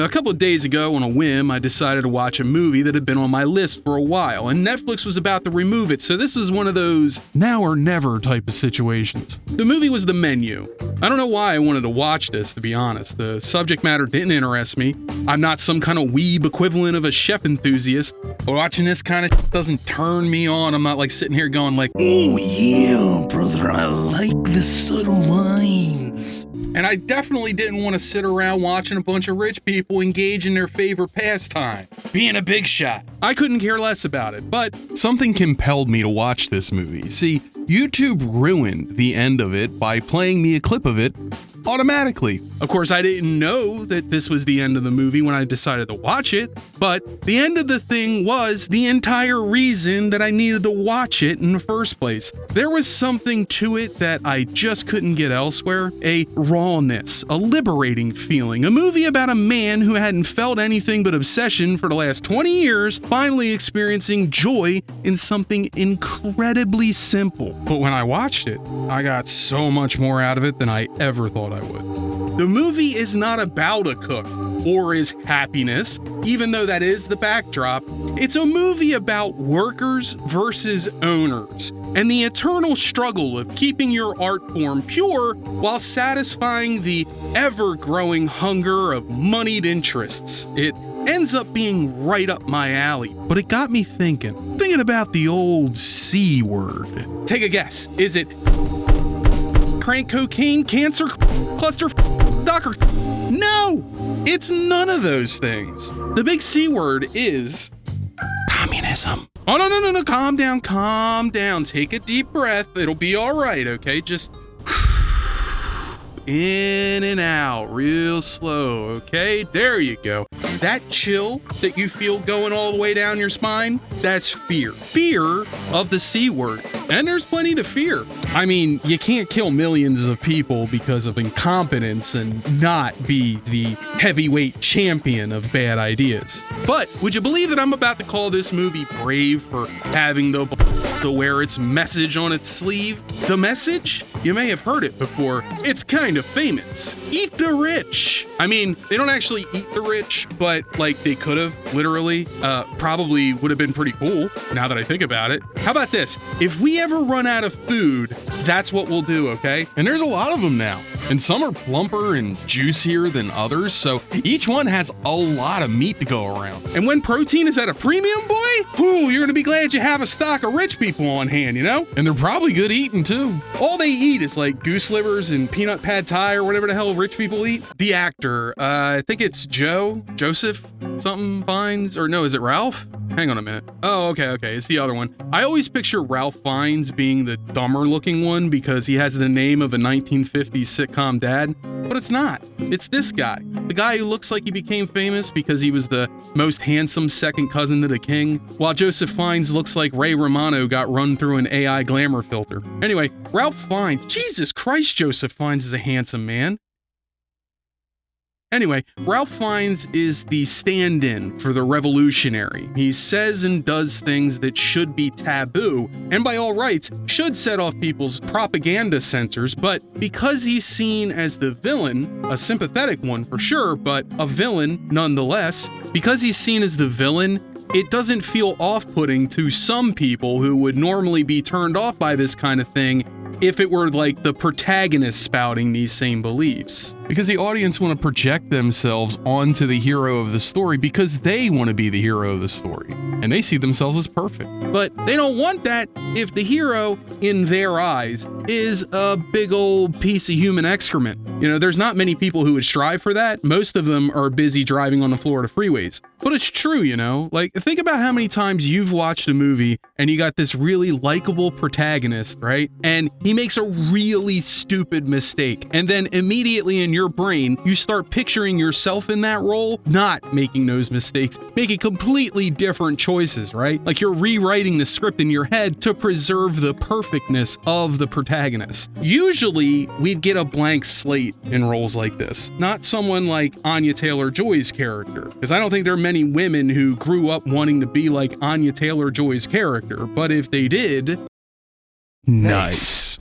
Now, a couple of days ago, on a whim, I decided to watch a movie that had been on my list for a while, and Netflix was about to remove it, so this is one of those now or never type of situations. The movie was The Menu. I don't know why I wanted to watch this, to be honest. The subject matter didn't interest me. I'm not some kind of weeb equivalent of a chef enthusiast. Watching this kind of doesn't turn me on. I'm not like sitting here going like, oh yeah, brother, I like the subtle lines. And I definitely didn't want to sit around watching a bunch of rich people engage in their favorite pastime, being a big shot. I couldn't care less about it, but something compelled me to watch this movie. See, YouTube ruined the end of it by playing me a clip of it automatically. Of course, I didn't know that this was the end of the movie when I decided to watch it, but the end of the thing was the entire reason that I needed to watch it in the first place. There was something to it that I just couldn't get elsewhere, a rawness, a liberating feeling, a movie about a man who hadn't felt anything but obsession for the last 20 years, finally experiencing joy in something incredibly simple. But when I watched it, I got so much more out of it than I ever thought I would. The movie is not about a cook or his happiness, even though that is the backdrop. It's a movie about workers versus owners and the eternal struggle of keeping your art form pure while satisfying the ever-growing hunger of moneyed interests. It ends up being right up my alley, but it got me thinking about the old C word. Take a guess. Is it crank cocaine, cancer, cluster, docker? No, it's none of those things. The big C word is communism. Oh, no, calm down. Take a deep breath. It'll be all right, okay? Just in and out, real slow, okay? There you go. That chill that you feel going all the way down your spine, that's fear. Fear of the C word. And there's plenty to fear. I mean, you can't kill millions of people because of incompetence and not be the heavyweight champion of bad ideas. But would you believe that I'm about to call this movie brave for having the to wear its message on its sleeve? The message? You may have heard it before. It's kind of famous. Eat the rich. I mean, they don't actually eat the rich, but like they could have, literally. Probably would have been pretty cool now that I think about it. How about this? If we ever run out of food, that's what we'll do, okay? And there's a lot of them now. And some are plumper and juicier than others, so each one has a lot of meat to go around. And when protein is at a premium, boy, you're gonna be glad you have a stock of rich people on hand, you know? And they're probably good eating too. All they eat is like goose livers and peanut pad thai or whatever the hell rich people eat. The actor, I think it's Joseph something Fiennes, or no, is it Ralph? Hang on a minute. Oh, okay, it's the other one. I always picture Ralph Fiennes being the dumber looking one because he has the name of a 1950s sitcom dad, but it's not. It's this guy. The guy who looks like he became famous because he was the most handsome second cousin to the king, while Joseph Fiennes looks like Ray Romano got run through an AI glamour filter. Anyway, Ralph Fiennes, Jesus Christ, Joseph Fiennes is a handsome man. Anyway, Ralph Fiennes is the stand-in for the revolutionary. He says and does things that should be taboo, and by all rights, should set off people's propaganda sensors, but because he's seen as the villain, a sympathetic one for sure, but a villain nonetheless, because he's seen as the villain, it doesn't feel off-putting to some people who would normally be turned off by this kind of thing if it were like the protagonist spouting these same beliefs. Because the audience want to project themselves onto the hero of the story because they want to be the hero of the story. And they see themselves as perfect. But they don't want that if the hero, in their eyes, is a big old piece of human excrement. You know, there's not many people who would strive for that. Most of them are busy driving on the Florida freeways. But it's true, you know? Like, think about how many times you've watched a movie and you got this really likable protagonist, right? And he makes a really stupid mistake. And then immediately in your brain, you start picturing yourself in that role, not making those mistakes, making completely different choices, right? Like you're rewriting the script in your head to preserve the perfectness of the protagonist. Usually, we'd get a blank slate in roles like this, not someone like Anya Taylor-Joy's character, because I don't think there are many women who grew up wanting to be like Anya Taylor-Joy's character, but if they did, nice.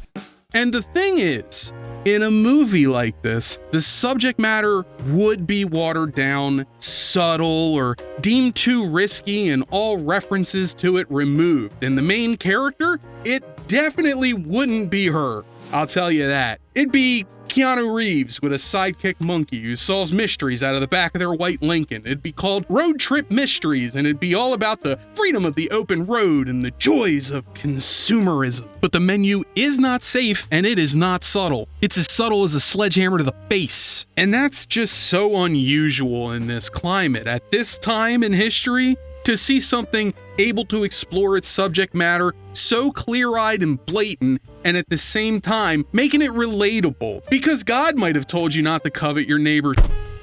And the thing is, in a movie like this, the subject matter would be watered down, subtle, or deemed too risky, and all references to it removed. And the main character, it definitely wouldn't be her. I'll tell you that. It'd be Keanu Reeves with a sidekick monkey who solves mysteries out of the back of their white Lincoln. It'd be called Road Trip Mysteries, and it'd be all about the freedom of the open road and the joys of consumerism. But the menu is not safe, and it is not subtle. It's as subtle as a sledgehammer to the face. And that's just so unusual in this climate. At this time in history, to see something able to explore its subject matter so clear-eyed and blatant, and at the same time making it relatable. Because God might have told you not to covet your neighbor,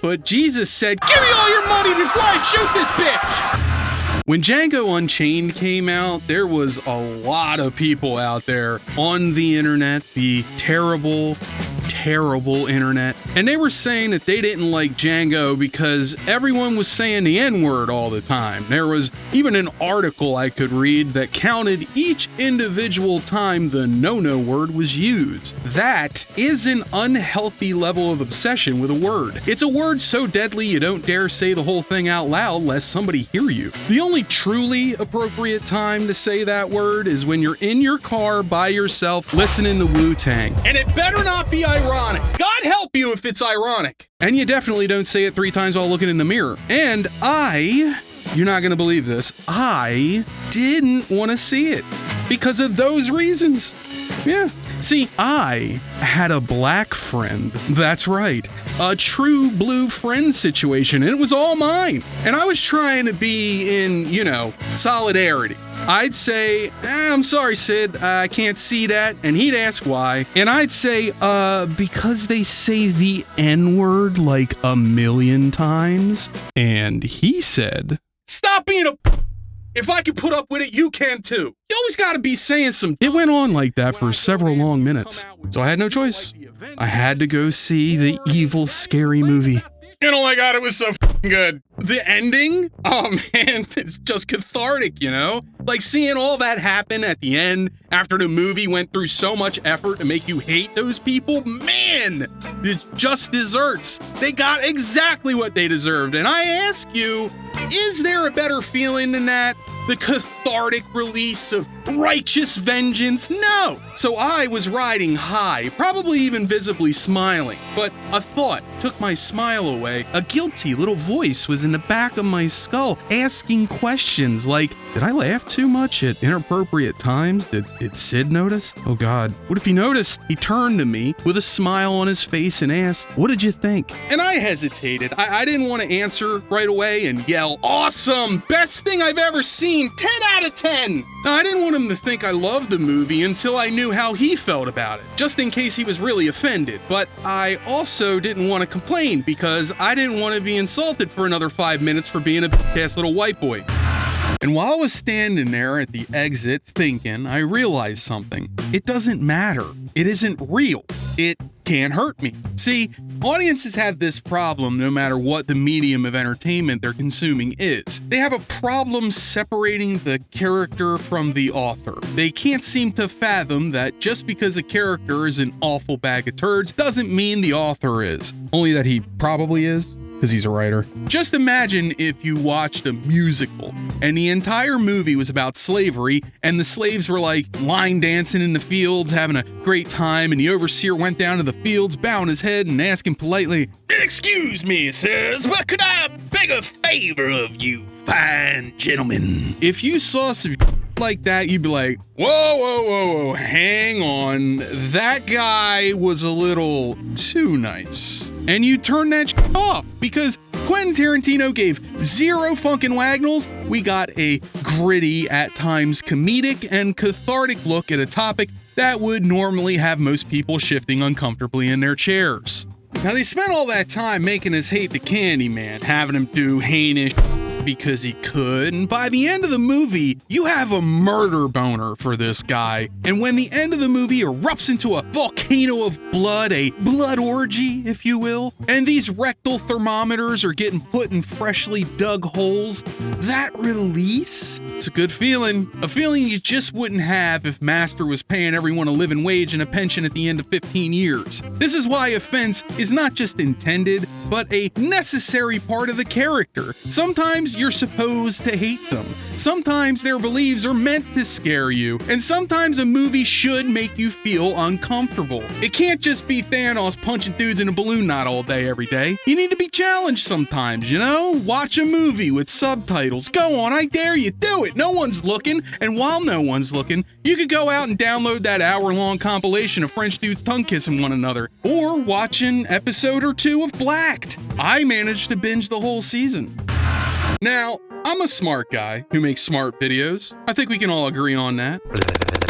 but Jesus said, "Give me all your money before I shoot this bitch!" When Django Unchained came out, there was a lot of people out there on the internet, the terrible internet, and they were saying that they didn't like Django because everyone was saying the N-word all the time. There was even an article I could read that counted each individual time the no-no word was used. That is an unhealthy level of obsession with a word. It's a word so deadly you don't dare say the whole thing out loud lest somebody hear you. The only truly appropriate time to say that word is when you're in your car by yourself listening to Wu-Tang. And it better not be ironic. God help you if it's ironic. And you definitely don't say it 3 times while looking in the mirror. And you're not gonna believe this, I didn't want to see it because of those reasons. Yeah. See, I had a black friend. That's right. A true blue friend situation, and it was all mine. And I was trying to be in, solidarity. I'd say, I'm sorry, Sid, I can't see that. And he'd ask why. And I'd say, because they say the N-word like a million times. And he said, stop being a... If I can put up with it, you can too. You always gotta be saying some... It went on like that for several long minutes. So I had no choice. I had to go see the evil, scary movie. And oh my God, it was so good. The ending? Oh man, it's just cathartic, Like seeing all that happen at the end after the movie went through so much effort to make you hate those people. Man, it just desserts. They got exactly what they deserved. And I ask you, is there a better feeling than that? The cathartic release of righteous vengeance? No. So I was riding high, probably even visibly smiling, but a thought took my smile away. A guilty little voice was in the back of my skull, asking questions like, did I laugh too much at inappropriate times? Did Sid notice? Oh God, what if he noticed? He turned to me with a smile on his face and asked, what did you think? And I hesitated. I didn't want to answer right away and yell, awesome, best thing I've ever seen, 10 out of 10. Now, I didn't want him to think I loved the movie until I knew how he felt about it, just in case he was really offended. But I also didn't want to complain because I didn't want to be insulted for another 5 minutes for being a bitch-ass little white boy. And while I was standing there at the exit thinking, I realized something. It doesn't matter. It isn't real. It can't hurt me. See, audiences have this problem no matter what the medium of entertainment they're consuming is. They have a problem separating the character from the author. They can't seem to fathom that just because a character is an awful bag of turds doesn't mean the author is. Only that he probably is. Because he's a writer. Just imagine if you watched a musical and the entire movie was about slavery and the slaves were like line dancing in the fields, having a great time, and the overseer went down to the fields, bowing his head and asking politely, excuse me, sirs, what could I beg a favor of you, fine gentlemen? If you saw some like that, you'd be like, whoa, hang on. That guy was a little too nice. And you turn that off because Quentin Tarantino gave zero fucking wagnalls. We got a gritty, at times comedic and cathartic look at a topic that would normally have most people shifting uncomfortably in their chairs. Now they spent all that time making us hate the Candyman, having him do heinous because he could, and by the end of the movie, you have a murder boner for this guy. And when the end of the movie erupts into a volcano of blood, a blood orgy, if you will, and these rectal thermometers are getting put in freshly dug holes, that release, it's a good feeling. A feeling you just wouldn't have if Master was paying everyone a living wage and a pension at the end of 15 years. This is why offense is not just intended, but a necessary part of the character. Sometimes you're supposed to hate them. Sometimes their beliefs are meant to scare you. And sometimes a movie should make you feel uncomfortable. It can't just be Thanos punching dudes in a balloon knot all day every day. You need to be challenged sometimes, you know? Watch a movie with subtitles. Go on, I dare you, do it. No one's looking. And while no one's looking, you could go out and download that hour-long compilation of French dudes tongue kissing one another. Or watch an episode or two of Blacked. I managed to binge the whole season. Now, I'm a smart guy who makes smart videos. I think we can all agree on that.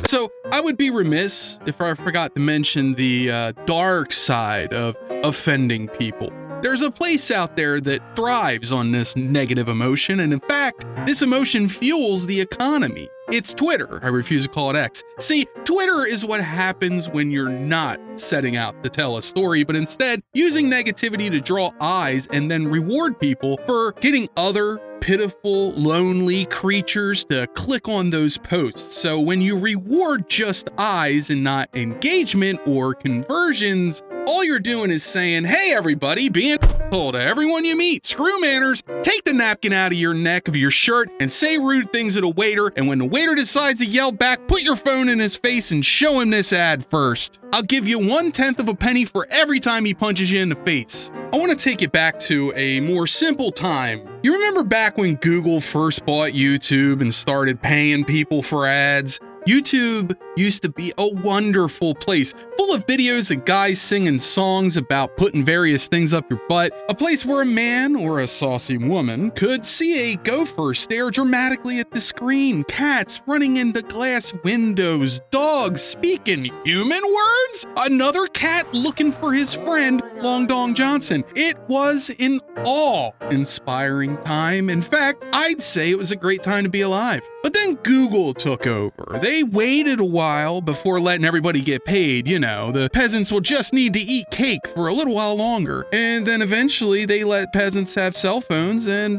So I would be remiss if I forgot to mention the dark side of offending people. There's a place out there that thrives on this negative emotion, and in fact, this emotion fuels the economy. It's Twitter. I refuse to call it X. See, Twitter is what happens when you're not setting out to tell a story, but instead using negativity to draw eyes and then reward people for getting other pitiful, lonely creatures to click on those posts. So when you reward just eyes and not engagement or conversions, all you're doing is saying, hey everybody, be an asshole to everyone you meet, screw manners, take the napkin out of your neck of your shirt and say rude things at a waiter, and when the waiter decides to yell back, put your phone in his face and show him this ad first. I'll give you 1/10 of a penny for every time he punches you in the face. I want to take it back to a more simple time. You remember back when Google first bought YouTube and started paying people for ads? YouTube used to be a wonderful place, full of videos of guys singing songs about putting various things up your butt, a place where a man or a saucy woman could see a gopher stare dramatically at the screen, cats running into glass windows, dogs speaking human words, another cat looking for his friend, Long Dong Johnson. It was an awe-inspiring time. In fact, I'd say it was a great time to be alive. But then Google took over. They waited a while before letting everybody get paid. You know, the peasants will just need to eat cake for a little while longer. And then eventually they let peasants have cell phones and,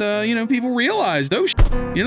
people realized, oh,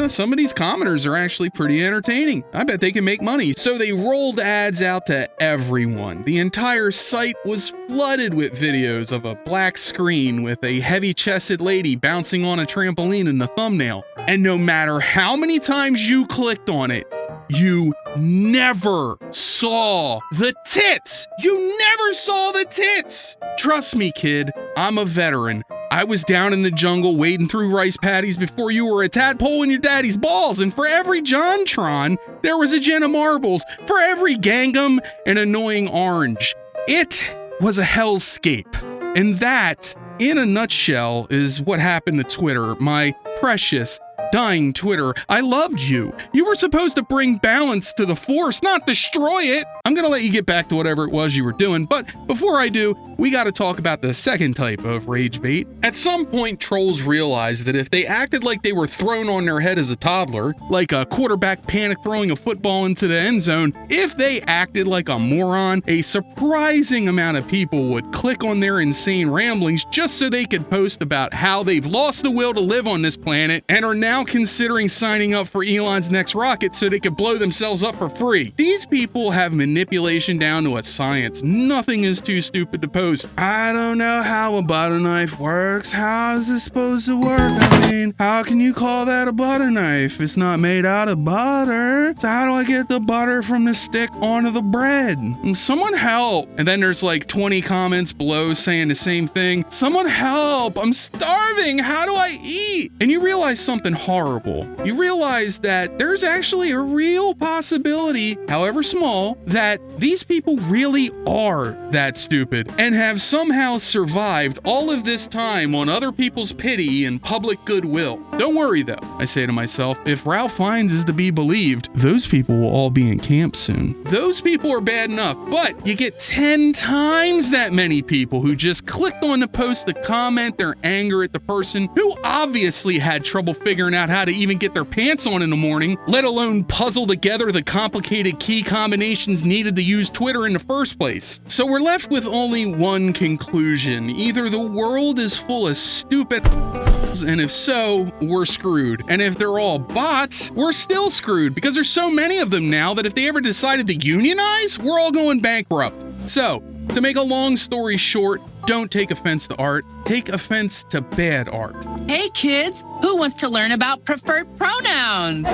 some of these commenters are actually pretty entertaining. I bet they can make money. So they rolled ads out to everyone. The entire site was flooded with videos of a black screen with a heavy-chested lady bouncing on a trampoline in the thumbnail. And no matter how many times you clicked on it, you never saw the tits. You never saw the tits. Trust me, kid, I'm a veteran. I was down in the jungle wading through rice paddies before you were a tadpole in your daddy's balls, and for every JonTron, there was a Jenna Marbles. For every Gangam, an annoying orange. It was a hellscape. And that, in a nutshell, is what happened to Twitter, my precious, dying Twitter. I loved you. You were supposed to bring balance to the force, not destroy it. I'm gonna let you get back to whatever it was you were doing, but before I do, we gotta talk about the second type of rage bait. At some point, trolls realized that if they acted like they were thrown on their head as a toddler, like a quarterback panic throwing a football into the end zone, if they acted like a moron, a surprising amount of people would click on their insane ramblings just so they could post about how they've lost the will to live on this planet and are now considering signing up for Elon's next rocket so they could blow themselves up for free. These people have manipulation down to a science. Nothing is too stupid to post. I don't know how a butter knife works. How is it supposed to work? I mean, how can you call that a butter knife? It's not made out of butter. So how do I get the butter from the stick onto the bread? Someone help. And then there's like 20 comments below saying the same thing. Someone help. I'm starving. How do I eat? And you realize something horrible. You realize that there's actually a real possibility, however small, that that these people really are that stupid and have somehow survived all of this time on other people's pity and public goodwill. Don't worry though, I say to myself, if Ralph Fiennes is to be believed, those people will all be in camp soon. Those people are bad enough, but you get 10 times that many people who just clicked on the post to comment their anger at the person who obviously had trouble figuring out how to even get their pants on in the morning, let alone puzzle together the complicated key combinations needed to use Twitter in the first place. So we're left with only one conclusion. Either the world is full of stupid and if so, we're screwed. And if they're all bots, we're still screwed because there's so many of them now that if they ever decided to unionize, we're all going bankrupt. So, to make a long story short, don't take offense to art, take offense to bad art. Hey kids, who wants to learn about preferred pronouns?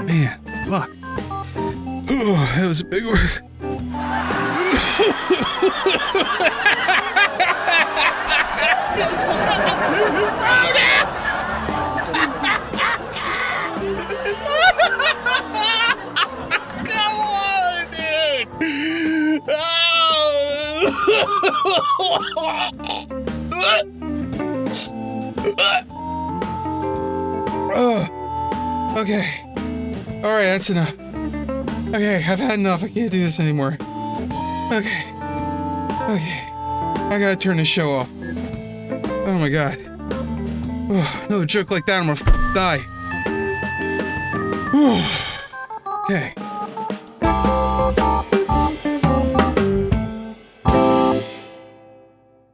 Man, fuck. Oh, that was a big work. Come on, dude. Okay. All right, that's enough. Okay, I've had enough. I can't do this anymore. Okay. I gotta turn this show off. Oh my god. Oh, another joke like that, I'm gonna die. Okay.